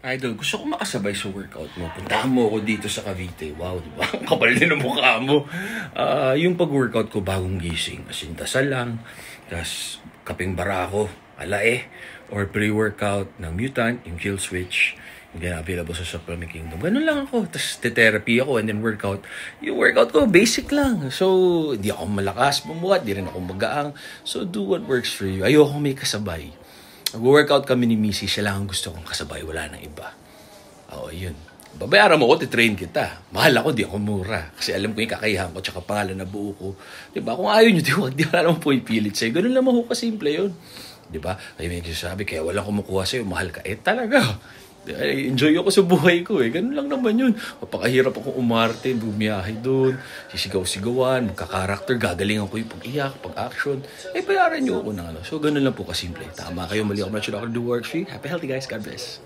Idol, gusto ko makasabay sa workout mo. Puntahan mo ako dito sa Cavite. Wow, di ba? Ang kapal din ang mukha mo. Yung pag-workout ko bagong gising. As in, dasal lang. Tapos, kaping barako, alae. Or pre-workout ng Mutant, yung Kill Switch. Yung available sa Supplement Kingdom. Ganun lang ako. Tapos, therapy ako and then workout. Yung workout ko, basic lang. So, hindi ako malakas bumuhat. Di rin ako magaang. So, do what works for you. Ayoko may kasabay. Nag-workout kami ni Missy, siya lang ang gusto kong kasabay, wala nang iba. Oo, yun. Babayaran mo ko, titrain kita. Mahal ako, di ako mura. Kasi alam ko yung kakayahan ko, tsaka pangalan na buo ko. Diba? Kung ayaw nyo, di wala naman po ipilit sa'yo. Ganun lang ako kasimple yun. Diba? Kaya may sabi, kaya walang kumukuha sa'yo, mahal ka. Talaga. Enjoy ako sa buhay ko eh. Ganun lang naman yun. Mapakahirap akong umarte, bumiyahe doon, sisigaw-sigawan, magka-character, gagalingan ko yung pag-iyak, pag-action. Bayaran nyo ako ng ano. So, ganun lang po kasimple. Tama kayo, mali ako. I'm not sure I can do work. Happy, healthy guys. God bless.